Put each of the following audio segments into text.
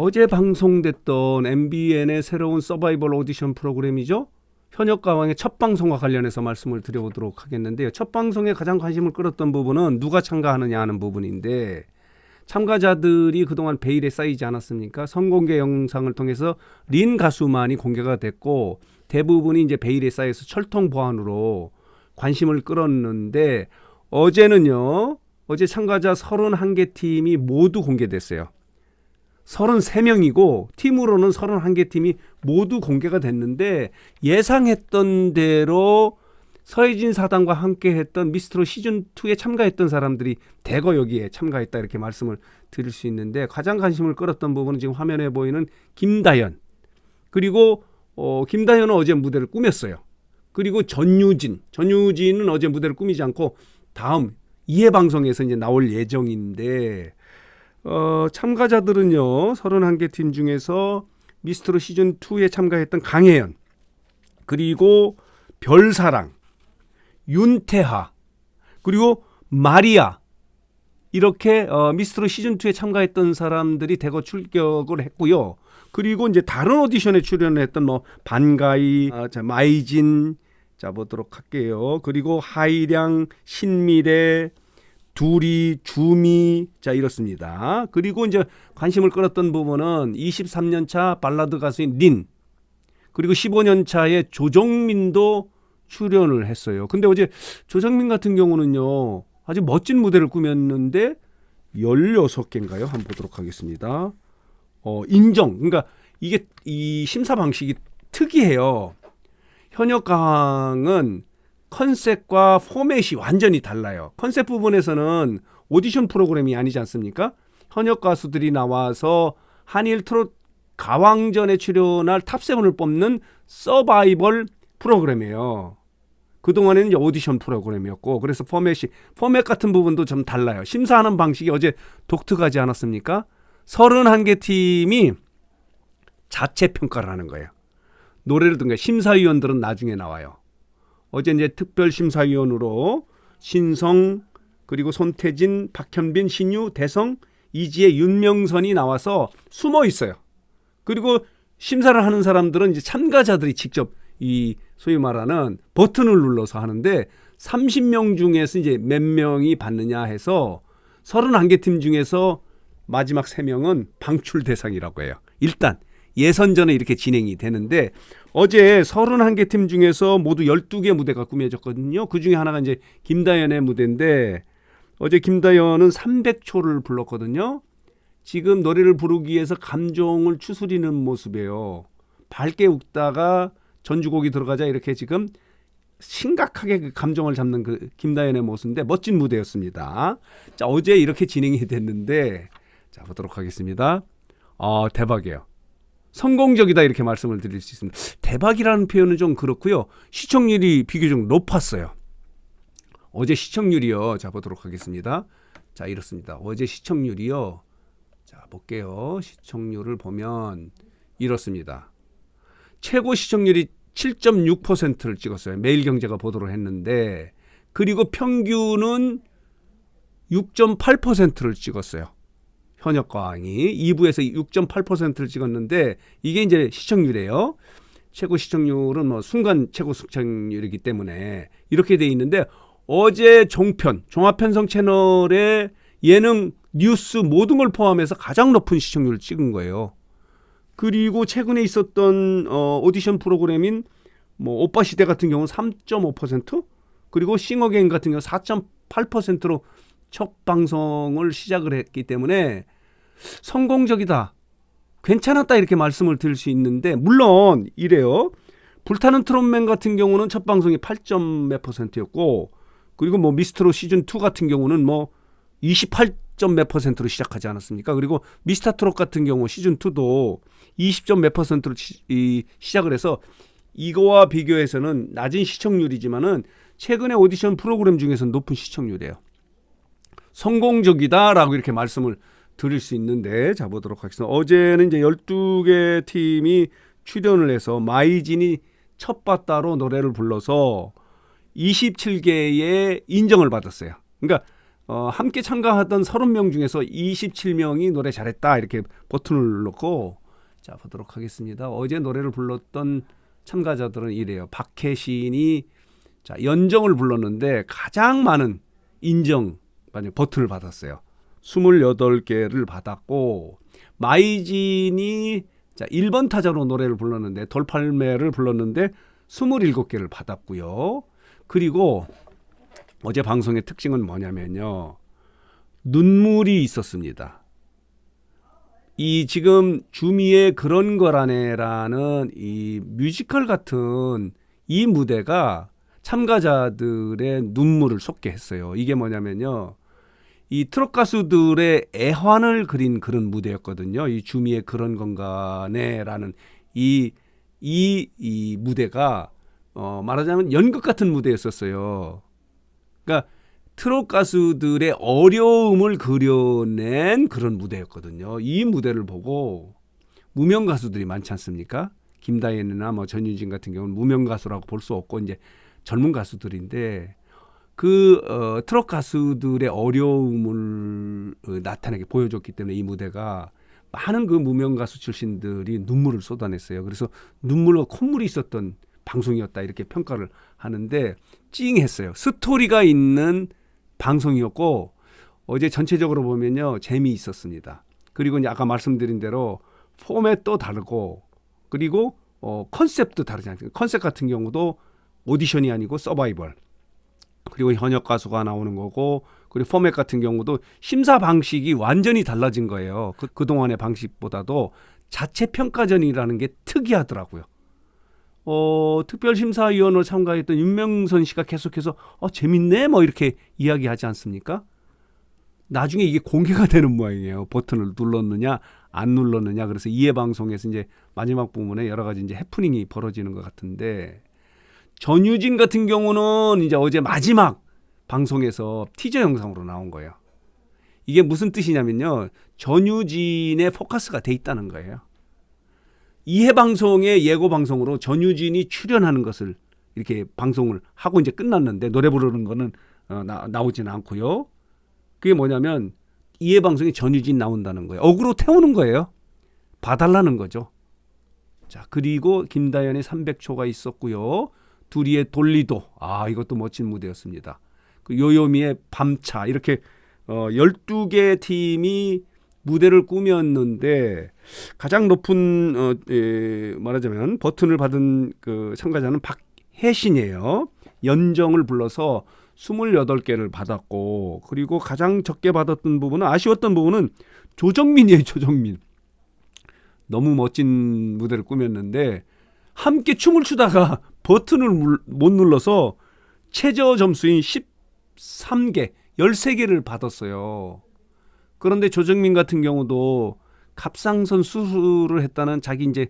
어제 방송됐던 MBN의 새로운 서바이벌 오디션 프로그램이죠. 현역가왕의 첫 방송과 관련해서 말씀을 드려보도록 하겠는데요. 첫 방송에 가장 관심을 끌었던 부분은 누가 참가하느냐 하는 부분인데, 참가자들이 그동안 베일에 쌓이지 않았습니까? 선공개 영상을 통해서 린 가수만이 공개가 됐고, 대부분이 이제 베일에 쌓여서 철통 보안으로 관심을 끌었는데, 어제 참가자 31개 팀이 모두 공개됐어요. 33명이고 팀으로는 31개 팀이 모두 공개가 됐는데, 예상했던 대로 서혜진 사단과 함께 했던 미스트롯 시즌2에 참가했던 사람들이 대거 여기에 참가했다, 이렇게 말씀을 드릴 수 있는데, 가장 관심을 끌었던 부분은 지금 화면에 보이는 김다연, 그리고 김다연은 어제 무대를 꾸몄어요. 그리고 전유진은 어제 무대를 꾸미지 않고 다음 2회 방송에서 이제 나올 예정인데, 참가자들은요, 31개 팀 중에서 미스트롯 시즌2에 참가했던 강혜연, 그리고 별사랑, 윤태하, 그리고 마리아, 이렇게 미스트롯 시즌2에 참가했던 사람들이 대거 출격을 했고요. 그리고 이제 다른 오디션에 출연을 했던 반가이, 마이진, 보도록 할게요. 그리고 하이량, 신미래, 두리, 주미, 이렇습니다. 그리고 이제 관심을 끌었던 부분은 23년차 발라드 가수인 린, 그리고 15년차의 조정민도 출연을 했어요. 근데 어제 조정민 같은 경우는요, 아주 멋진 무대를 꾸몄는데 16개인가요? 한번 보도록 하겠습니다. 인정. 그러니까 이게 이 심사 방식이 특이해요. 현역가왕은 컨셉과 포맷이 완전히 달라요. 컨셉 부분에서는 오디션 프로그램이 아니지 않습니까? 현역 가수들이 나와서 한일 트롯 가왕전에 출연할 탑7을 뽑는 서바이벌 프로그램이에요. 그동안에는 이제 오디션 프로그램이었고, 그래서 포맷 같은 부분도 좀 달라요. 심사하는 방식이 어제 독특하지 않았습니까? 31개 팀이 자체 평가를 하는 거예요. 노래를 듣는 거예요. 심사위원들은 나중에 나와요. 어제 이제 특별심사위원으로 신성, 그리고 손태진, 박현빈, 신유, 대성, 이지혜, 윤명선이 나와서 숨어 있어요. 그리고 심사를 하는 사람들은 이제 참가자들이 직접 이 소위 말하는 버튼을 눌러서 하는데, 30명 중에서 이제 몇 명이 받느냐 해서 31개 팀 중에서 마지막 3명은 방출 대상이라고 해요. 일단 예선전에 이렇게 진행이 되는데, 어제 31개 팀 중에서 모두 12개 무대가 꾸며졌거든요. 그 중에 하나가 이제 김다연의 무대인데, 어제 김다연은 300초를 불렀거든요. 지금 노래를 부르기 위해서 감정을 추스리는 모습이에요. 밝게 웃다가 전주곡이 들어가자 이렇게 지금 심각하게 그 감정을 잡는 그 김다연의 모습인데, 멋진 무대였습니다. 어제 이렇게 진행이 됐는데, 보도록 하겠습니다. 대박이에요. 성공적이다, 이렇게 말씀을 드릴 수 있습니다. 대박이라는 표현은 좀 그렇고요. 시청률이 비교적 높았어요. 어제 시청률이요. 보도록 하겠습니다. 이렇습니다. 어제 시청률이요. 볼게요. 시청률을 보면 이렇습니다. 최고 시청률이 7.6%를 찍었어요. 매일경제가 보도를 했는데, 그리고 평균은 6.8%를 찍었어요. 현역가왕이 2부에서 6.8%를 찍었는데, 이게 이제 시청률이에요. 최고 시청률은 순간 최고 시청률이기 때문에 이렇게 돼 있는데, 어제 종편, 종합편성 채널의 예능, 뉴스 모든 걸 포함해서 가장 높은 시청률을 찍은 거예요. 그리고 최근에 있었던 오디션 프로그램인 오빠 시대 같은 경우는 3.5%, 그리고 싱어게인 같은 경우 4.8%로 첫 방송을 시작을 했기 때문에 성공적이다, 괜찮았다, 이렇게 말씀을 드릴 수 있는데, 물론 이래요. 불타는 트롯맨 같은 경우는 첫 방송이 8몇 %였고, 그리고 미스트롯 시즌2 같은 경우는 28몇 %로 시작하지 않았습니까? 그리고 미스터트롯 같은 경우 시즌2도 20몇 %로 시작을 해서, 이거와 비교해서는 낮은 시청률이지만은 최근에 오디션 프로그램 중에서는 높은 시청률이에요. 성공적이다라고 이렇게 말씀을 드릴 수 있는데, 보도록 하겠습니다. 어제는 이제 12개 팀이 출연을 해서 마이진이 첫 바따로 노래를 불러서 27개의 인정을 받았어요. 그러니까 함께 참가하던 30명 중에서 27명이 노래 잘했다 이렇게 버튼을 눌렀고, 자 보도록 하겠습니다. 어제 노래를 불렀던 참가자들은 이래요. 박혜신이 자 연정을 불렀는데 가장 많은 인정 버튼을 받았어요. 28개를 받았고, 마이진이 자 1번 타자로 노래를 불렀는데 돌팔매를 불렀는데 27개를 받았고요. 그리고 어제 방송의 특징은 뭐냐면요, 눈물이 있었습니다. 이 지금 주미의 그런 거라네라는 이 뮤지컬 같은 이 무대가 참가자들의 눈물을 쏟게 했어요. 이게 뭐냐면요, 이 트롯 가수들의 애환을 그린 그런 무대였거든요. 이 주미의 그런 건가네라는 이 무대가 말하자면 연극 같은 무대였었어요. 그러니까 트롯 가수들의 어려움을 그려낸 그런 무대였거든요. 이 무대를 보고 무명 가수들이 많지 않습니까? 김다연이나 뭐 전유진 같은 경우는 무명 가수라고 볼 수 없고 이제 젊은 가수들인데, 그 트롯 가수들의 어려움을 나타나게 보여줬기 때문에 이 무대가 많은 그 무명 가수 출신들이 눈물을 쏟아냈어요. 그래서 눈물과 콧물이 있었던 방송이었다 이렇게 평가를 하는데, 찡했어요. 스토리가 있는 방송이었고 어제 전체적으로 보면요 재미있었습니다. 그리고 이제 아까 말씀드린 대로 포맷도 다르고, 그리고 컨셉도 다르지 않습니까? 컨셉 같은 경우도 오디션이 아니고 서바이벌, 그리고 현역 가수가 나오는 거고, 그리고 포맷 같은 경우도 심사 방식이 완전히 달라진 거예요. 그동안의 방식보다도 자체 평가전이라는 게 특이하더라고요. 특별심사위원으로 참가했던 윤명선 씨가 계속해서 재밌네 뭐 이렇게 이야기하지 않습니까? 나중에 이게 공개가 되는 모양이에요. 버튼을 눌렀느냐 안 눌렀느냐. 그래서 이해방송에서 이제 마지막 부분에 여러 가지 이제 해프닝이 벌어지는 것 같은데, 전유진 같은 경우는 이제 어제 마지막 방송에서 티저 영상으로 나온 거예요. 이게 무슨 뜻이냐면요, 전유진의 포커스가 돼 있다는 거예요. 이해방송의 예고방송으로 전유진이 출연하는 것을 이렇게 방송을 하고 이제 끝났는데, 노래 부르는 거는 나오지는 않고요. 그게 뭐냐면 이해방송에 전유진 나온다는 거예요. 어그로 태우는 거예요. 봐달라는 거죠. 자, 그리고 김다연의 300초가 있었고요. 두리의 돌리도, 이것도 멋진 무대였습니다. 그 요요미의 밤차, 이렇게 12개 팀이 무대를 꾸몄는데, 가장 높은 말하자면 버튼을 받은 그 참가자는 박혜신이에요. 연정을 불러서 28개를 받았고, 그리고 가장 적게 받았던 부분은, 아쉬웠던 부분은 조정민이에요. 조정민. 너무 멋진 무대를 꾸몄는데 함께 춤을 추다가 버튼을 못 눌러서 최저 점수인 13개, 13개를 받았어요. 그런데 조정민 같은 경우도 갑상선 수술을 했다는 자기 이제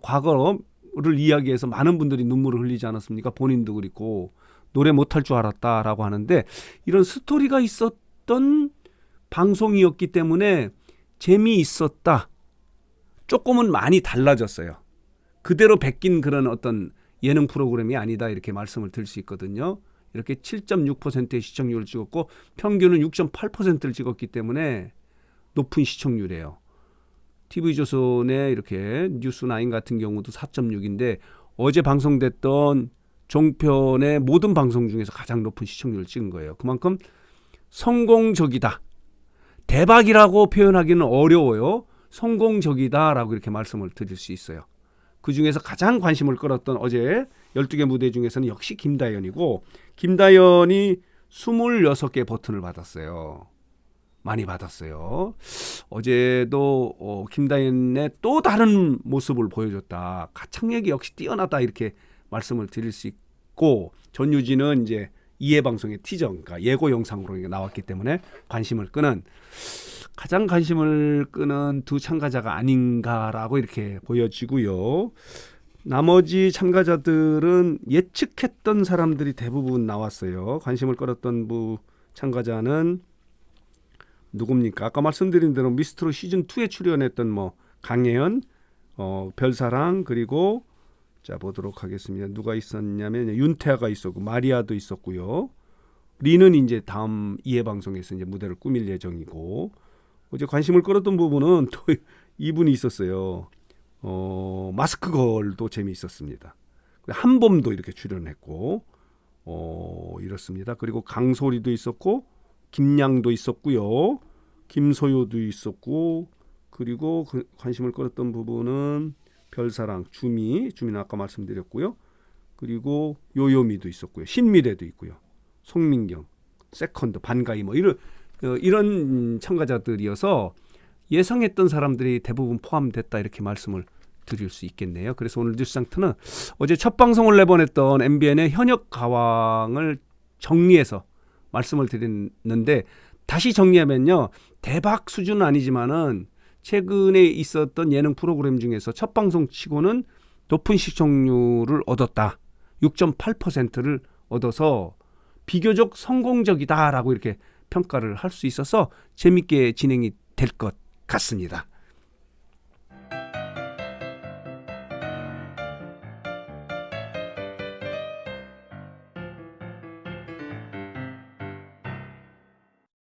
과거를 이야기해서 많은 분들이 눈물을 흘리지 않았습니까? 본인도 그렇고 노래 못할 줄 알았다라고 하는데, 이런 스토리가 있었던 방송이었기 때문에 재미있었다. 조금은 많이 달라졌어요. 그대로 베낀 그런 어떤 예능 프로그램이 아니다 이렇게 말씀을 드릴 수 있거든요. 이렇게 7.6%의 시청률을 찍었고 평균은 6.8%를 찍었기 때문에 높은 시청률이에요. TV조선의 이렇게 뉴스9 같은 경우도 4.6인데 어제 방송됐던 종편의 모든 방송 중에서 가장 높은 시청률을 찍은 거예요. 그만큼 성공적이다. 대박이라고 표현하기는 어려워요. 성공적이다라고 이렇게 말씀을 드릴 수 있어요. 그중에서 가장 관심을 끌었던 어제 12개 무대 중에서는 역시 김다연이고, 김다연이 26개 버튼을 받았어요. 많이 받았어요. 어제도 김다연의 또 다른 모습을 보여줬다. 가창력이 역시 뛰어나다 이렇게 말씀을 드릴 수 있고, 전유진은 이제 이해방송의 티저, 그러니까 예고 영상으로 나왔기 때문에 가장 관심을 끄는 두 참가자가 아닌가라고 이렇게 보여지고요. 나머지 참가자들은 예측했던 사람들이 대부분 나왔어요. 관심을 끌었던 참가자는 누굽니까? 아까 말씀드린 대로 미스트롯 시즌2에 출연했던 강혜연, 별사랑, 그리고 자 보도록 하겠습니다. 누가 있었냐면 윤태아가 있었고 마리아도 있었고요. 리는 이제 다음 2회 방송에서 이제 무대를 꾸밀 예정이고, 어제 관심을 끌었던 부분은 또 이분이 있었어요. 마스크 걸도 재미있었습니다. 한범도 이렇게 출연했고, 이렇습니다. 그리고 강소리도 있었고, 김양도 있었고요, 김소요도 있었고, 그리고 관심을 끌었던 부분은 별사랑, 주미는 아까 말씀드렸고요. 그리고 요요미도 있었고요, 신미래도 있고요, 송민경, 세컨드, 반가이 뭐 이런 참가자들이어서 예상했던 사람들이 대부분 포함됐다 이렇게 말씀을 드릴 수 있겠네요. 그래서 오늘 뉴스상트는 어제 첫 방송을 내보냈던 MBN의 현역 가왕을 정리해서 말씀을 드렸는데, 다시 정리하면요, 대박 수준은 아니지만은 최근에 있었던 예능 프로그램 중에서 첫 방송 치고는 높은 시청률을 얻었다. 6.8%를 얻어서 비교적 성공적이다라고 이렇게 평가를 할 수 있어서 재밌게 진행이 될 것 같습니다.